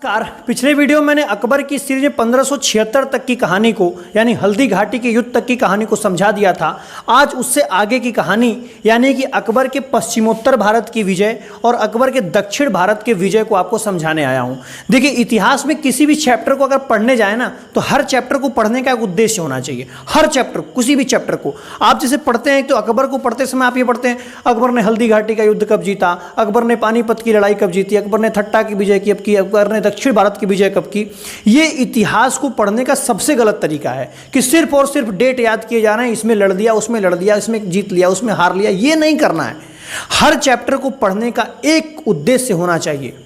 नमस्कार। पिछले वीडियो में मैंने अकबर की सीरीज में 1576 तक की कहानी को यानी हल्दी घाटी के युद्ध तक की कहानी को समझा दिया था। आज उससे आगे की कहानी यानी कि अकबर के पश्चिमोत्तर भारत की विजय और अकबर के दक्षिण भारत के विजय को आपको समझाने आया हूं। देखिए, इतिहास में किसी भी चैप्टर को अगर पढ़ने जाए ना तो हर चैप्टर को पढ़ने का एक उद्देश्य होना चाहिए। हर चैप्टर, किसी भी चैप्टर को आप जैसे पढ़ते हैं तो अकबर को पढ़ते समय आप ये पढ़ते हैं अकबर ने हल्दी घाटी का युद्ध कब जीता, अकबर ने पानीपत की लड़ाई कब जीती, अकबर ने ठट्टा की विजय कब की, अकबर ने दक्षिण भारत की विजय कब की। ये इतिहास को पढ़ने का सबसे गलत तरीका है कि सिर्फ और सिर्फ डेट याद किए जा रहे हैं, इसमें लड़ दिया, उसमें लड़ दिया, इसमें जीत लिया, उसमें हार लिया। ये नहीं करना है। हर चैप्टर को पढ़ने का एक उद्देश्य होना चाहिए।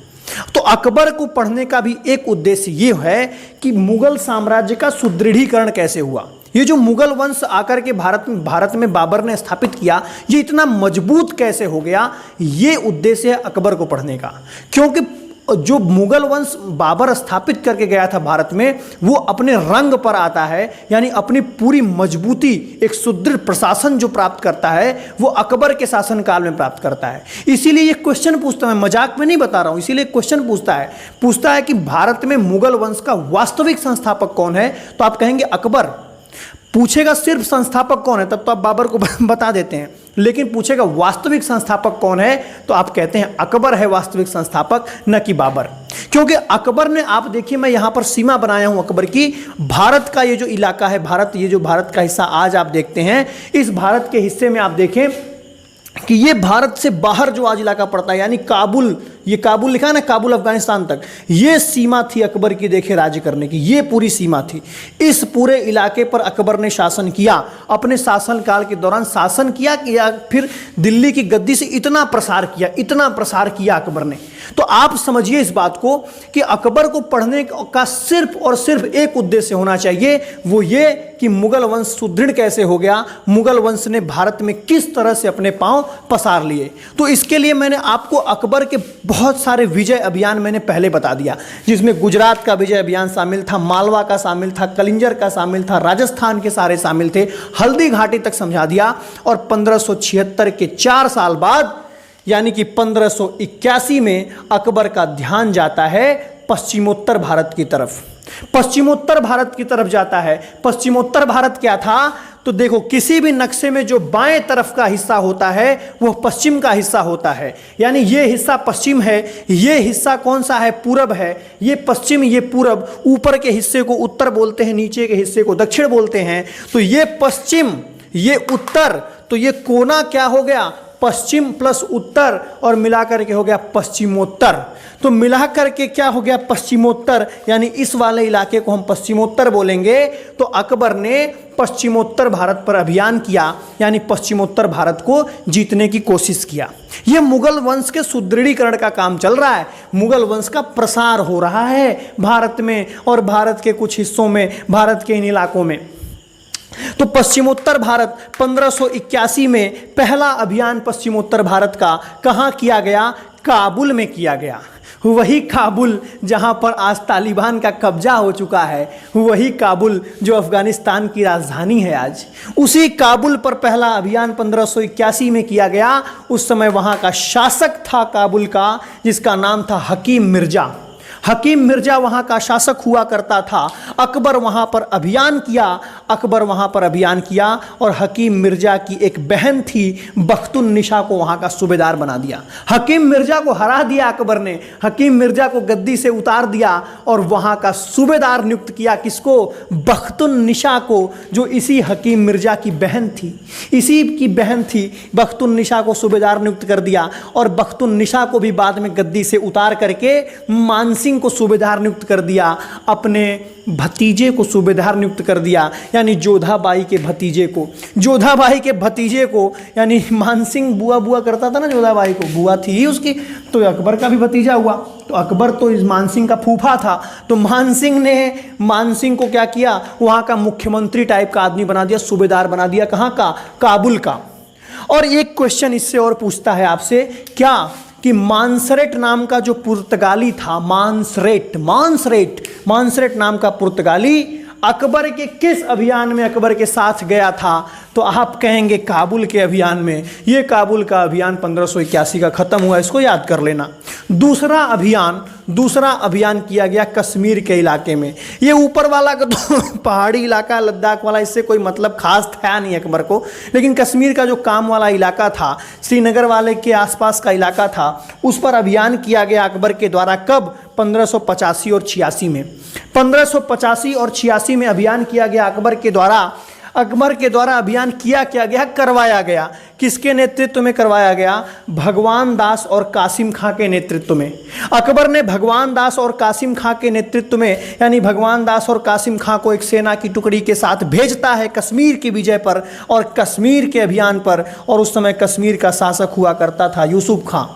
तो अकबर को पढ़ने का भी एक उद्देश्य ये है कि मुगल साम्राज्य का सुदृढ़ीकरण कैसे हुआ। ये जो मुगल वंश आकर के भारत में बाबर ने स्थापित किया, ये इतना मजबूत कैसे हो गया, ये उद्देश्य है अकबर को पढ़ने का। क्योंकि जो मुगल वंश बाबर स्थापित करके गया था भारत में, वो अपने रंग पर आता है, यानी अपनी पूरी मजबूती, एक सुदृढ़ प्रशासन जो प्राप्त करता है वो अकबर के शासनकाल में प्राप्त करता है। इसीलिए ये क्वेश्चन पूछता है, मैं मजाक में नहीं बता रहा हूं, इसीलिए क्वेश्चन पूछता है कि भारत में मुगल वंश का वास्तविक संस्थापक कौन है, तो आप कहेंगे अकबर। पूछेगा सिर्फ संस्थापक कौन है, तब तो आप बाबर को बता देते हैं, लेकिन पूछेगा वास्तविक संस्थापक कौन है तो आप कहते हैं अकबर है वास्तविक संस्थापक, न कि बाबर। क्योंकि अकबर ने, आप देखिए मैं यहां पर सीमा बनाया हूं अकबर की, भारत का ये जो इलाका है, भारत, ये जो भारत का हिस्सा आज आप देखते हैं, इस भारत के हिस्से में आप देखें कि ये भारत से बाहर जो आज इलाका पड़ता है, यानी काबुल, ये काबुल लिखा है ना, काबुल अफगानिस्तान तक, ये सीमा थी अकबर की। देखे राज्य करने की ये पूरी सीमा थी। इस पूरे इलाके पर अकबर ने शासन किया, अपने शासनकाल के दौरान शासन किया, फिर दिल्ली की गद्दी से इतना प्रसार किया अकबर ने। तो आप समझिए इस बात को कि अकबर को पढ़ने का सिर्फ और सिर्फ एक उद्देश्य होना चाहिए, वो ये कि मुगल वंश सुदृढ़ कैसे हो गया, मुगल वंश ने भारत में किस तरह से अपने पांव पसार लिए। तो इसके लिए मैंने आपको अकबर के बहुत सारे विजय अभियान मैंने पहले बता दिया, जिसमें गुजरात का विजय अभियान शामिल था, मालवा का शामिल था, कलिंजर का शामिल था, राजस्थान के सारे शामिल थे, हल्दी घाटी तक समझा दिया। और 1576 के 4 साल बाद यानी कि 1581 में अकबर का ध्यान जाता है पश्चिमोत्तर भारत की तरफ। पश्चिमोत्तर भारत की तरफ जाता है। पश्चिमोत्तर भारत क्या था, तो देखो किसी भी नक्शे में जो बाएं तरफ का हिस्सा होता है वह पश्चिम का हिस्सा होता है, यानी ये हिस्सा पश्चिम है, ये हिस्सा कौन सा है, पूरब है। ये पश्चिम, ये पूरब, ऊपर के हिस्से को उत्तर बोलते हैं, नीचे के हिस्से को दक्षिण बोलते हैं। तो ये पश्चिम, ये उत्तर, तो ये कोना क्या हो गया, पश्चिम प्लस उत्तर, और मिलाकर के हो गया पश्चिमोत्तर। तो मिलाकर के क्या हो गया, पश्चिमोत्तर, यानी इस वाले इलाके को हम पश्चिमोत्तर बोलेंगे। तो अकबर ने पश्चिमोत्तर भारत पर अभियान किया, यानी पश्चिमोत्तर भारत को जीतने की कोशिश किया। यह मुगल वंश के सुदृढ़ीकरण का काम चल रहा है, मुगल वंश का प्रसार हो रहा है भारत में और भारत के कुछ हिस्सों में, भारत के इन इलाकों में। तो पश्चिमोत्तर भारत 1581 में पहला अभियान पश्चिमोत्तर भारत का कहां किया गया, काबुल में किया गया। वही काबुल जहां पर आज तालिबान का कब्जा हो चुका है, वही काबुल जो अफगानिस्तान की राजधानी है आज, उसी काबुल पर पहला अभियान 1581 में किया गया। उस समय वहां का शासक था काबुल का, जिसका नाम था हकीम मिर्जा। हकीम मिर्जा वहां का शासक हुआ करता था। अकबर वहां पर अभियान किया और हकीम मिर्जा की एक बहन थी बख्तुन निशा को वहां का सूबेदार बना दिया। हकीम मिर्जा को हरा दिया अकबर ने, हकीम मिर्जा को गद्दी से उतार दिया और वहां का सूबेदार नियुक्त किया, किसको, बख्तुन निशा को, जो इसी हकीम मिर्जा की बहन थी, इसी की बहन थी। बख्तुन निशा को सूबेदार नियुक्त कर दिया और बख्तुन निशा को भी बाद में गद्दी से उतार करके मानसिंह को सूबेदार नियुक्त कर दिया, अपने भतीजे को सूबेदार नियुक्त कर दिया, यानी जोधाबाई के भतीजे को, यानी मानसिंह बुआ करता था ना, जोधाबाई को बुआ थी ही उसकी, तो अकबर का भी भतीजा हुआ। तो अकबर तो इस मानसिंह का फूफा था, तो मानसिंह को क्या किया, वहां का मुख्यमंत्री टाइप का आदमी बना दिया, सूबेदार बना दिया, कहां का, काबुल का। और एक क्वेश्चन इससे और पूछता है आपसे, क्या कि मानसरेट नाम का जो पुर्तगाली था, मानसरेट नाम का पुर्तगाली अकबर के किस अभियान में अकबर के साथ गया था, तो आप कहेंगे काबुल के अभियान में। ये काबुल का अभियान 1581 का ख़त्म हुआ, इसको याद कर लेना। दूसरा अभियान किया गया कश्मीर के इलाके में। ये ऊपर वाला का तो पहाड़ी इलाका लद्दाख वाला, इससे कोई मतलब खास था नहीं अकबर को, लेकिन कश्मीर का जो काम वाला इलाका था, श्रीनगर वाले के आसपास का इलाका था, उस पर अभियान किया गया अकबर के द्वारा। कब? 1585 और 86 में। 1585 और 86 में अभियान किया गया अकबर के द्वारा अभियान किया क्या गया, करवाया गया। किसके नेतृत्व में करवाया गया? भगवान दास और कासिम खां के नेतृत्व में। अकबर ने भगवान दास और कासिम खां के नेतृत्व में, यानी भगवान दास और कासिम खां को एक सेना की टुकड़ी के साथ भेजता है कश्मीर की विजय पर और कश्मीर के अभियान पर। और उस समय कश्मीर का शासक हुआ करता था यूसुफ खां।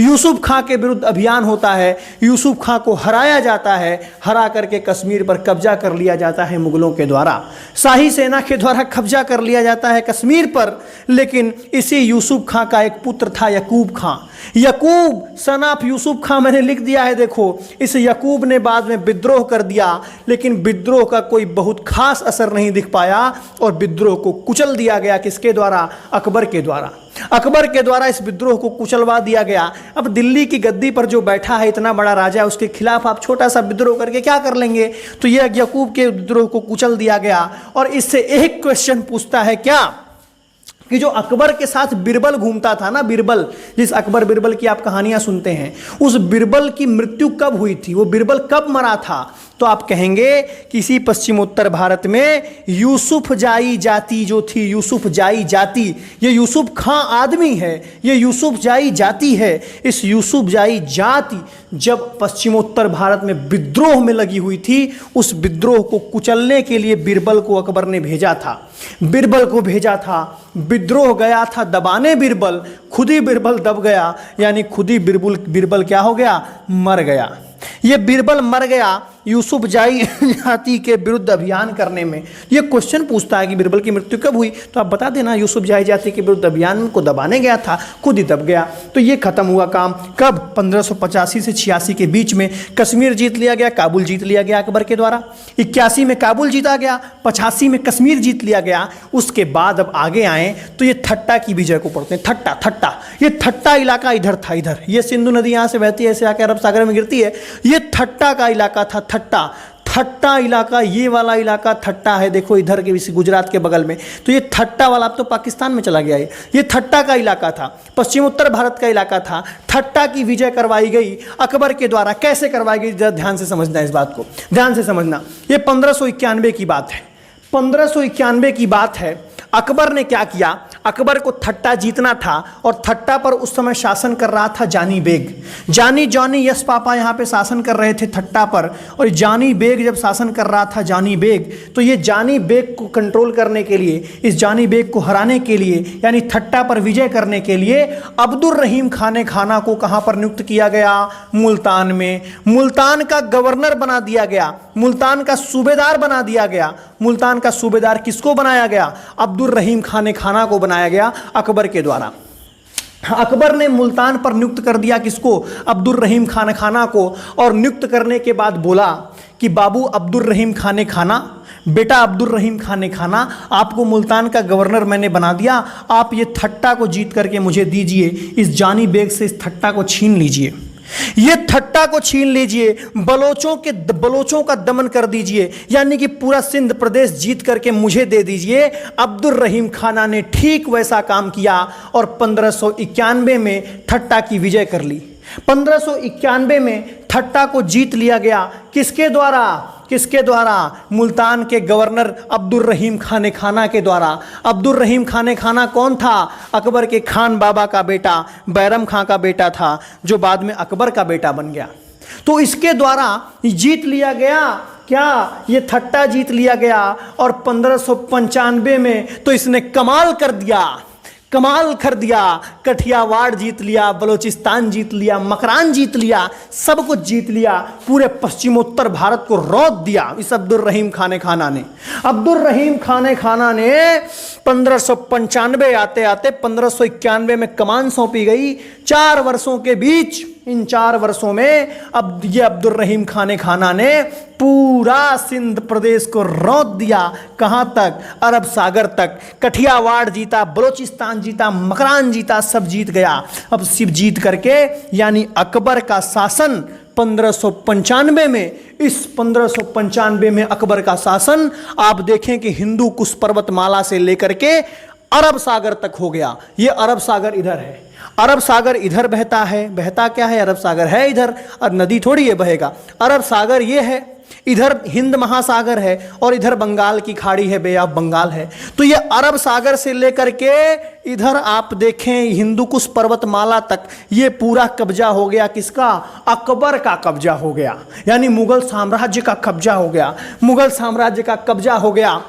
यूसुफ खां के विरुद्ध अभियान होता है, यूसुफ खां को हराया जाता है, हरा करके कश्मीर पर कब्जा कर लिया जाता है मुगलों के द्वारा, शाही सेना के द्वारा कब्जा कर लिया जाता है कश्मीर पर। लेकिन इसी यूसुफ खां का एक पुत्र था यकूब खां। यकूब सन ऑफ यूसुफ खां मैंने लिख दिया है, देखो। इस यकूब ने बाद में विद्रोह कर दिया, लेकिन विद्रोह का कोई बहुत खास असर नहीं दिख पाया और विद्रोह को कुचल दिया गया। किसके द्वारा? अकबर के द्वारा। अकबर के द्वारा इस विद्रोह को कुचलवा दिया गया। अब दिल्ली की गद्दी पर जो बैठा है इतना बड़ा राजा, उसके खिलाफ आप छोटा सा विद्रोह करके क्या कर लेंगे? तो यह यकूब के विद्रोह को कुचल दिया गया। और इससे एक क्वेश्चन पूछता है क्या, कि जो अकबर के साथ बिरबल घूमता था ना, बिरबल, जिस अकबर बिरबल की आप कहानियां सुनते हैं, उस बिरबल की मृत्यु कब हुई थी? वो बिरबल कब मरा था? तो आप कहेंगे किसी पश्चिमोत्तर भारत में यूसुफ जाई जाति जो थी, यूसुफ जाई जाति, ये यूसुफ खां आदमी है, ये यूसुफ जाई जाति है। इस यूसुफ जाई जाति जब पश्चिमोत्तर भारत में विद्रोह में लगी हुई थी, उस विद्रोह को कुचलने के लिए बिरबल को अकबर ने भेजा था। बिरबल को भेजा था, विद्रोह गया था दबाने बिरबल, खुद ही बिरबल दब गया, यानी खुद ही बिरबल क्या हो गया? मर गया। ये बिरबल मर गया यूसुफ जाई जाति के विरुद्ध अभियान करने में। ये क्वेश्चन पूछता है कि बिरबल की मृत्यु कब हुई, तो आप बता देना यूसुफ जाई जाति के विरुद्ध अभियान को दबाने गया था, खुद ही दब गया। तो ये खत्म हुआ काम कब? 1585 से 86 के बीच में। कश्मीर जीत लिया गया, काबुल जीत लिया गया अकबर के द्वारा। 81 में काबुल जीता गया, 85 में कश्मीर जीत लिया गया। उसके बाद अब आगे आए तो ये ठट्टा की विजय को पढ़ते हैं। ठट्टा ये ठट्टा इलाका इधर था, इधर ये सिंधु नदी यहाँ से बहती है, ऐसे आकर अरब सागर में गिरती है। ये ठट्टा का इलाका था। ठट्टा इलाका, ये वाला इलाका ठट्टा है, देखो इधर के गुजरात के बगल में। तो ये ठट्टा वाला अब तो पाकिस्तान में चला गया है। ये ठट्टा का इलाका था, पश्चिमोत्तर भारत का इलाका था। ठट्टा की विजय करवाई गई अकबर के द्वारा। कैसे करवाई गई, जरा ध्यान से समझना, इस बात को ध्यान से समझना। ये 1591 की बात है, 1591 की बात है। अकबर ने क्या किया? अकबर को ठट्टा जीतना था और ठट्टा पर उस समय शासन कर रहा था जानी बेग। जानी यस पापा यहाँ पे शासन कर रहे थे ठट्टा पर। और जानी बेग जब शासन कर रहा था, जानी बेग, तो ये जानी बेग को कंट्रोल करने के लिए, इस जानी बेग को हराने के लिए, यानी ठट्टा पर विजय करने के लिए अब्दुल रहीम खान खाना को कहाँ पर नियुक्त किया गया? मुल्तान में। मुल्तान का गवर्नर बना दिया गया, मुल्तान का सूबेदार बना दिया गया। मुल्तान का सूबेदार किसको बनाया गया? अब्दुल रहीम खान खाना को बनाया गया अकबर के द्वारा। अकबर ने मुल्तान पर नियुक्त कर दिया किसको? अब्दुल रहीम खान खाना को। और नियुक्त करने के बाद बोला कि बाबू अब्दुल रहीम खान खाना, बेटा अब्दुल रहीम खान खाना, आपको मुल्तान का गवर्नर मैंने बना दिया, आप ये ठट्टा को जीत करके मुझे दीजिए, इस जानी बेग से इस ठट्टा को छीन लीजिए, ये ठट्टा को छीन लीजिए, बलोचों का दमन कर दीजिए, यानी कि पूरा सिंध प्रदेश जीत करके मुझे दे दीजिए। अब्दुल रहीम खाना ने ठीक वैसा काम किया और 1591 में ठट्टा की विजय कर ली। 1591 में ठट्टा को जीत लिया गया। किसके द्वारा? किसके द्वारा? मुल्तान के गवर्नर अब्दुल रहीम खान खाना के द्वारा। अब्दुल रहीम खान खाना कौन था? अकबर के खान बाबा का बेटा, बैरम खां का बेटा था, जो बाद में अकबर का बेटा बन गया। तो इसके द्वारा जीत लिया गया क्या? ये ठट्टा जीत लिया गया। और 1595 में तो इसने कमाल कर दिया, कमाल कर दिया। कठियावाड़ जीत लिया, बलोचिस्तान जीत लिया, मकरान जीत लिया, सब कुछ जीत लिया, पूरे पश्चिमोत्तर भारत को रौंद दिया इस अब्दुल रहीम खान खाना ने। अब्दुल रहीम खान खाना ने 1595 आते आते 1591 में कमान सौंपी गई। 4 वर्षों के बीच इन 4 वर्षों में अब ये अब्दुल रहीम खान खाना ने पूरा सिंध प्रदेश को रौंद दिया। कहां तक? अरब सागर तक। कठियावाड़ जीता, बलोचिस्तान जीता, मकरान जीता, सब जीत गया। अब सिर्फ जीत करके यानी अकबर का शासन 1595 में, इस 1595 में अकबर का शासन आप देखें कि हिंदू कुश पर्वतमाला से लेकर के अरब सागर तक हो गया। ये अरब सागर इधर है, अरब सागर इधर बहता है। बहता क्या है? अरब सागर है इधर, और नदी थोड़ी ये बहेगा। अरब सागर ये है, इधर हिंद महासागर है और इधर बंगाल की खाड़ी है, बे ऑफ बंगाल है। तो ये अरब सागर से लेकर के इधर आप देखें हिंदू कुश पर्वतमाला तक ये पूरा कब्जा हो गया। किसका? अकबर का कब्जा हो गया, यानी मुगल साम्राज्य का कब्जा हो गया। मुगल साम्राज्य का कब्जा हो गया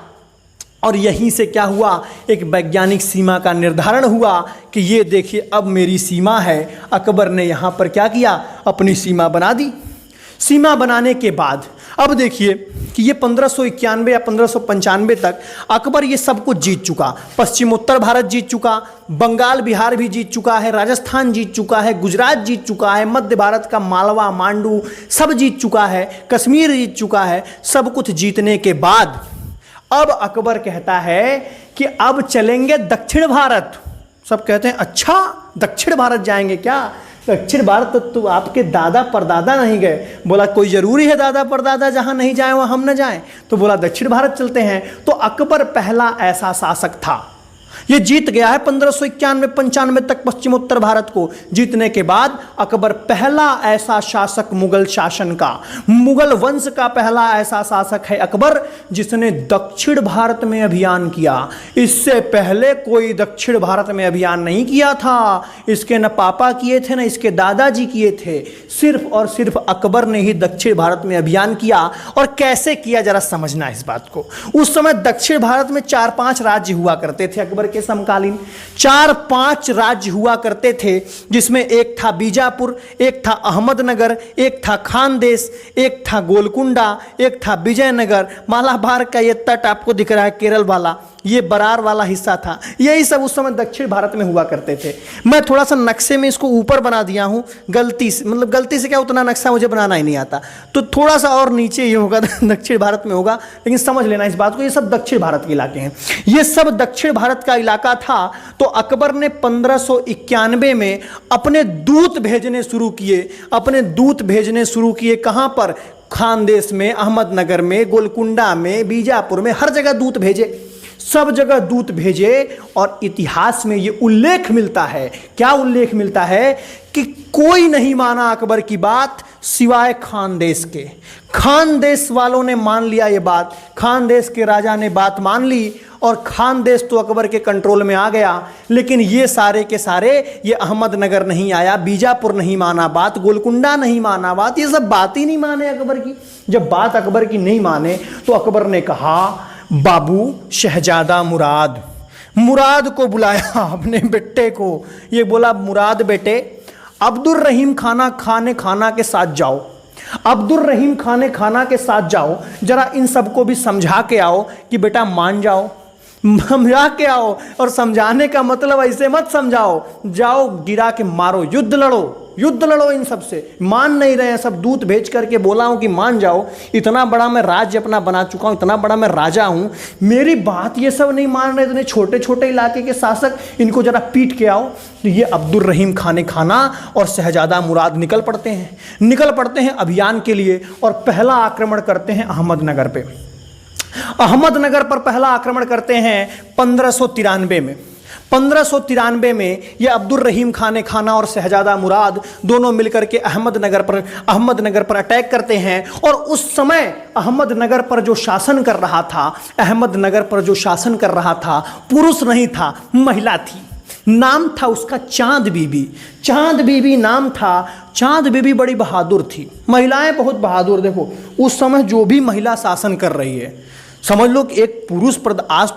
और यहीं से क्या हुआ? एक वैज्ञानिक सीमा का निर्धारण हुआ कि ये देखिए अब मेरी सीमा है। अकबर ने यहाँ पर क्या किया? अपनी सीमा बना दी। सीमा बनाने के बाद अब देखिए कि ये 1591 या 1595 तक अकबर ये सब कुछ जीत चुका। पश्चिमोत्तर भारत जीत चुका, बंगाल बिहार भी जीत चुका है, राजस्थान जीत चुका है, गुजरात जीत चुका है, मध्य भारत का मालवा मांडू सब जीत चुका है, कश्मीर जीत चुका है। सब कुछ जीतने के बाद अब अकबर कहता है कि अब चलेंगे दक्षिण भारत। सब कहते हैं अच्छा दक्षिण भारत जाएंगे क्या? दक्षिण भारत तो आपके दादा परदादा नहीं गए। बोला कोई ज़रूरी है दादा परदादा जहाँ नहीं जाए वहाँ हम न जाएं? तो बोला दक्षिण भारत चलते हैं। तो अकबर पहला ऐसा शासक था, ये जीत गया है 1591-95 तक पश्चिमोत्तर भारत को। जीतने के बाद अकबर पहला ऐसा शासक मुगल शासन का, मुगल वंश का पहला ऐसा शासक है अकबर जिसने दक्षिण भारत में अभियान किया। इससे पहले कोई दक्षिण भारत में अभियान नहीं किया था। इसके न पापा किए थे न इसके दादाजी किए थे। सिर्फ और सिर्फ अकबर ने ही दक्षिण भारत में अभियान किया। और कैसे किया जरा समझना इस बात को। उस समय दक्षिण भारत में 4-5 राज्य हुआ करते थे अकबर के समकालीन। 4-5 राज्य हुआ करते थे, जिसमें एक था बीजापुर, एक था अहमदनगर, एक था खानदेश, एक था गोलकुंडा, एक था विजयनगर। मालाबार का ये तट आपको दिख रहा है केरल वाला, ये बरार वाला हिस्सा था। यही सब उस समय दक्षिण भारत में हुआ करते थे। मैं थोड़ा सा नक्शे में इसको ऊपर बना दिया हूँ गलती से, मतलब गलती से क्या, उतना नक्शा मुझे बनाना ही नहीं आता, तो थोड़ा सा और नीचे ये होगा दक्षिण भारत में होगा, लेकिन समझ लेना इस बात को। ये सब दक्षिण भारत के इलाके हैं, ये सब दक्षिण भारत का इलाका था। तो अकबर ने 1591 में अपने दूत भेजने शुरू किए। अपने दूत भेजने शुरू किए कहाँ पर? खानदेश में, अहमदनगर में, गोलकुंडा में, बीजापुर में, हर जगह दूत भेजे। सब जगह दूत भेजे। और इतिहास में ये उल्लेख मिलता है, क्या उल्लेख मिलता है? कि कोई नहीं माना अकबर की बात सिवाय खानदेश के। खानदेश वालों ने मान लिया ये बात, खानदेश के राजा ने बात मान ली और खानदेश तो अकबर के कंट्रोल में आ गया। लेकिन ये सारे के सारे, ये अहमदनगर नहीं आया, बीजापुर नहीं माना बात, गोलकुंडा नहीं माना बात, ये सब बात ही नहीं माने अकबर की। जब बात अकबर की नहीं माने तो अकबर ने कहा बाबू शहजादा मुराद को बुलाया अपने बेटे को। ये बोला मुराद बेटे अब्दुल रहीम खाना के साथ जाओ, अब्दुल रहीम खाना के साथ जाओ, जरा इन सबको भी समझा के आओ कि बेटा मान जाओ, समझा के आओ। और समझाने का मतलब ऐसे मत समझाओ, जाओ गिरा के मारो, युद्ध लड़ो इन सबसे। मान नहीं रहे हैं, सब दूत भेज करके बोला हूं कि मान जाओ, इतना बड़ा मैं राज्य अपना बना चुका हूं, इतना बड़ा मैं राजा हूं, मेरी बात ये सब नहीं मान रहे, इतने छोटे छोटे इलाके के शासक, इनको जरा पीट के आओ। तो ये अब्दुल रहीम खाना और शहजादा मुराद निकल पड़ते हैं अभियान के लिए और पहला आक्रमण करते हैं अहमदनगर पे। अहमदनगर पर पहला आक्रमण करते हैं 1593 में। 1593 में ये अब्दुल रहीम खाना और शहजादा मुराद दोनों मिलकर के अहमदनगर पर अटैक करते हैं। और उस समय अहमदनगर पर जो शासन कर रहा था पुरुष नहीं था, महिला थी। नाम था उसका चांद बीबी नाम था। चांद बीबी बड़ी बहादुर थी। महिलाएं बहुत बहादुर, देखो उस समय जो भी महिला शासन कर रही है, समझ लो कि एक पुरुष आज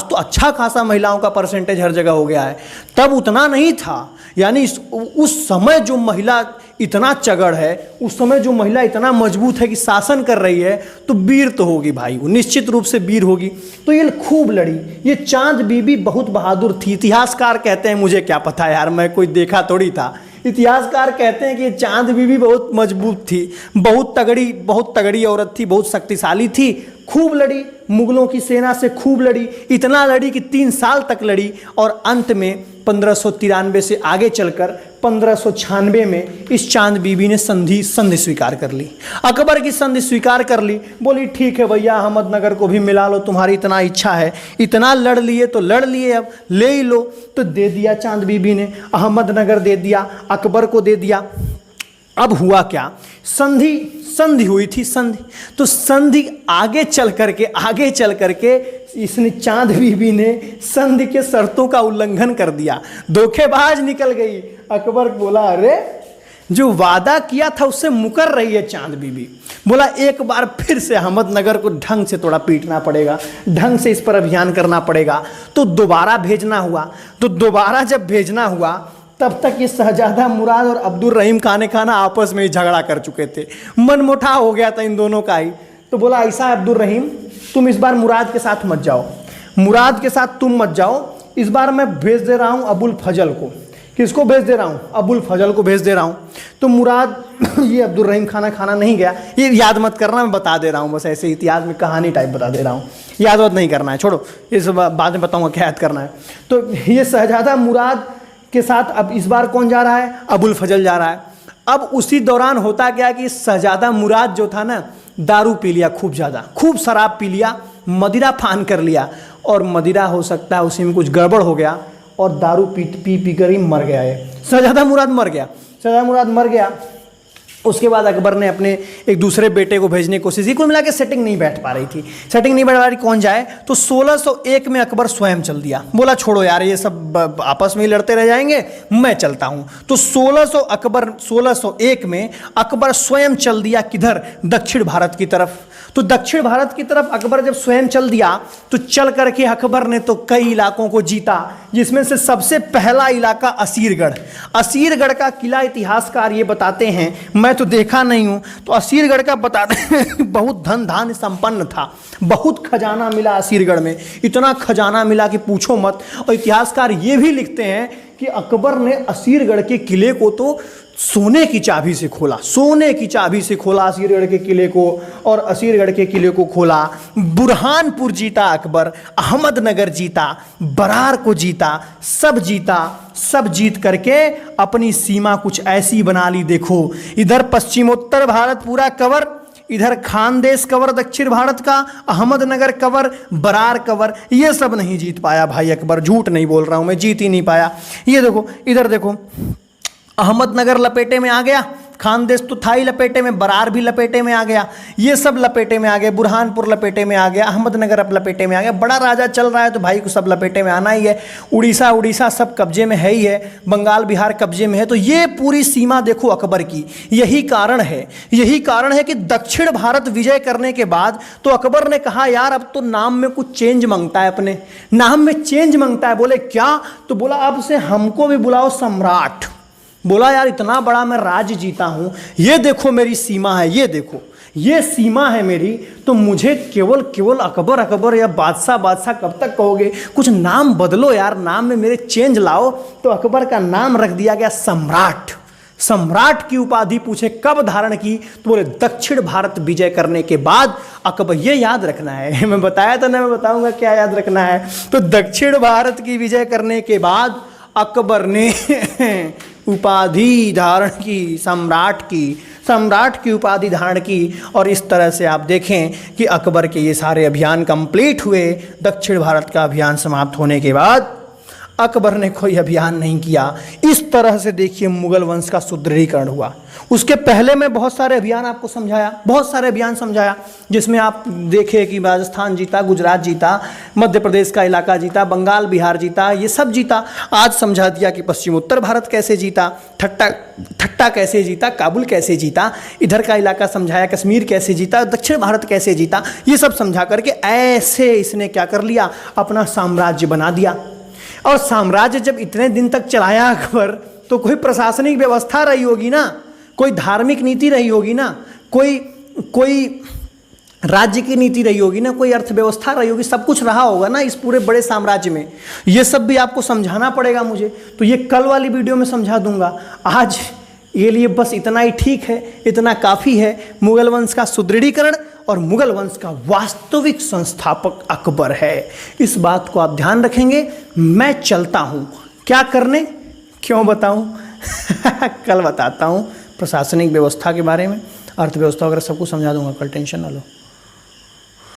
तो अच्छा खासा महिलाओं का परसेंटेज हर जगह हो गया है, तब उतना नहीं था। यानी उस समय जो महिला इतना चगड़ है, उस समय जो महिला इतना मजबूत है कि शासन कर रही है, तो वीर तो होगी भाई, वो निश्चित रूप से वीर होगी। तो ये खूब लड़ी। ये चांद बीबी बहुत बहादुर थी। इतिहासकार कहते हैं, मुझे क्या पता यार, मैं कोई देखा थोड़ी था, इतिहासकार कहते हैं कि ये चांद बीबी बहुत मजबूत थी, बहुत तगड़ी औरत थी, बहुत शक्तिशाली थी, खूब लड़ी, मुगलों की सेना से खूब लड़ी, इतना लड़ी कि 3 साल तक लड़ी और अंत में 1593 से आगे चलकर 1596 में इस चांद बीबी ने संधि स्वीकार कर ली। अकबर की संधि स्वीकार कर ली, बोली ठीक है भैया अहमदनगर को भी मिला लो, तुम्हारी इतना इच्छा है, इतना लड़ लिए तो लड़ लिए, अब ले ही लो। तो दे दिया चांद बीबी ने, अहमदनगर दे दिया, अकबर को दे दिया। अब हुआ क्या, संधि हुई थी, तो संधि आगे चल करके इसने चांद बीबी ने संधि के शर्तों का उल्लंघन कर दिया, धोखेबाज निकल गई। अकबर बोला अरे जो वादा किया था उससे मुकर रही है चांद बीबी। बोला एक बार फिर से अहमदनगर को ढंग से थोड़ा पीटना पड़ेगा, ढंग से इस पर अभियान करना पड़ेगा। तो दोबारा भेजना हुआ, तो दोबारा जब भेजना हुआ तब तक ये शहजादा मुराद और अब्दुल रहीम खान आपस में ही झगड़ा कर चुके थे, मनमुटाव हो गया था इन दोनों का ही। तो बोला ऐसा अब्दुल रहीम तुम इस बार मुराद के साथ मत जाओ, मुराद के साथ तुम मत जाओ, इस बार मैं भेज दे रहा हूँ अबुल फजल को। किसको भेज दे रहा हूँ? अबुल फजल को भेज दे रहा हूँ। तो मुराद ये अब्दुल रहीम खाना नहीं गया, ये याद मत करना, मैं बता दे रहा हूँ, बस ऐसे इतिहास में कहानी टाइप बता दे रहा हूँ, याद मत नहीं करना है, छोड़ो, इस बाद में बताऊँगा क्या याद करना है। तो ये शहजादा मुराद के साथ अब इस बार कौन जा रहा है? अबुल फजल जा रहा है। अब उसी दौरान होता क्या कि शहजादा मुराद जो था ना, दारू पी लिया, खूब शराब पी लिया, मदिरा फान कर लिया, और मदिरा हो सकता है उसी में कुछ गड़बड़ हो गया और दारू पी कर ही मर गया है। शहजादा मुराद मर गया। उसके बाद अकबर ने अपने एक दूसरे बेटे को भेजने की कोशिश की, कुल मिला के सेटिंग नहीं बैठ पा रही थी, कौन जाए? तो 1601 में अकबर स्वयं चल दिया, बोला छोड़ो यार ये सब आपस में ही लड़ते रह जाएंगे, मैं चलता हूं। तो 1601 में अकबर स्वयं चल दिया, किधर? दक्षिण भारत की तरफ। तो दक्षिण भारत की तरफ अकबर जब स्वयं चल दिया तो चल करके अकबर ने तो कई इलाकों को जीता, जिसमें से सबसे पहला इलाका असीरगढ़ का किला इतिहासकार ये बताते हैं, मैं तो देखा नहीं हूं, तो असीरगढ़ का बताते हैं बहुत धन धान्य संपन्न था, बहुत खजाना मिला असीरगढ़ में, इतना खजाना मिला कि पूछो मत। और इतिहासकार ये भी लिखते हैं कि अकबर ने असीरगढ़ के किले को तो सोने की चाबी से खोला असीरगढ़ के किले को, और असीरगढ़ के किले को खोला। बुरहानपुर जीता अकबर, अहमदनगर जीता, बरार को जीता, सब जीत करके अपनी सीमा कुछ ऐसी बना ली। देखो इधर पश्चिमोत्तर भारत पूरा कवर, इधर खानदेश कवर दक्षिण भारत का, अहमदनगर कवर, बरार कवर, ये सब नहीं जीत पाया भाई अकबर, झूठ नहीं बोल रहा हूं मैं, जीत ही नहीं पाया। ये देखो इधर देखो, अहमदनगर लपेटे में आ गया, खानदेश तो था ही लपेटे में, बरार भी लपेटे में आ गया, ये सब लपेटे में आ गए, बुरहानपुर लपेटे में आ गया, अहमदनगर अब लपेटे में आ गया। बड़ा राजा चल रहा है तो भाई को सब लपेटे में आना ही है। उड़ीसा सब कब्जे में है ही है, बंगाल बिहार कब्जे में है। तो ये पूरी सीमा देखो अकबर की। यही कारण है कि दक्षिण भारत विजय करने के बाद तो अकबर ने कहा यार अब तो नाम में कुछ चेंज मांगता है, अपने नाम में चेंज मांगता है। बोले क्या? तो बोला अब से हमको भी बुलाओ सम्राट। बोला यार इतना बड़ा मैं राज्य जीता हूं, ये देखो मेरी सीमा है, ये देखो ये सीमा है मेरी, तो मुझे केवल अकबर या बादशाह कब तक कहोगे? कुछ नाम बदलो यार, नाम में मेरे चेंज लाओ। तो अकबर का नाम रख दिया गया सम्राट की उपाधि पूछे कब धारण की? तो बोले दक्षिण भारत विजय करने के बाद। अकबर ये याद रखना है, मैं बताया था ना, मैं बताऊंगा क्या याद रखना है। तो दक्षिण भारत की विजय करने के बाद अकबर ने उपाधि धारण की, सम्राट की उपाधि धारण की। और इस तरह से आप देखें कि अकबर के ये सारे अभियान कंप्लीट हुए। दक्षिण भारत का अभियान समाप्त होने के बाद अकबर ने कोई अभियान नहीं किया। इस तरह से देखिए मुगल वंश का सुदृढ़ीकरण हुआ। उसके पहले मैं बहुत सारे अभियान आपको समझाया, जिसमें आप देखे कि राजस्थान जीता, गुजरात जीता, मध्य प्रदेश का इलाका जीता, बंगाल बिहार जीता, ये सब जीता। आज समझा दिया कि पश्चिम उत्तर भारत कैसे जीता, ठट्टा कैसे जीता, काबुल कैसे जीता, इधर का इलाका समझाया, कश्मीर कैसे जीता, दक्षिण भारत कैसे जीता, ये सब समझा करके ऐसे इसने क्या कर लिया, अपना साम्राज्य बना दिया। और साम्राज्य जब इतने दिन तक चलाया अकबर, तो कोई प्रशासनिक व्यवस्था रही होगी ना, कोई धार्मिक नीति रही होगी ना, कोई राज्य की नीति रही होगी ना, कोई अर्थव्यवस्था रही होगी, सब कुछ रहा होगा ना इस पूरे बड़े साम्राज्य में। ये सब भी आपको समझाना पड़ेगा मुझे, तो ये कल वाली वीडियो में समझा दूंगा। आज ये लिए बस इतना ही ठीक है, इतना काफ़ी है। मुगल वंश का सुदृढ़ीकरण और मुगल वंश का वास्तविक संस्थापक अकबर है, इस बात को आप ध्यान रखेंगे। मैं चलता हूँ, क्या करने क्यों बताऊँ कल बताता हूँ। प्रशासनिक व्यवस्था के बारे में, अर्थव्यवस्था वगैरह सब कुछ समझा दूंगा कल, टेंशन ना लो।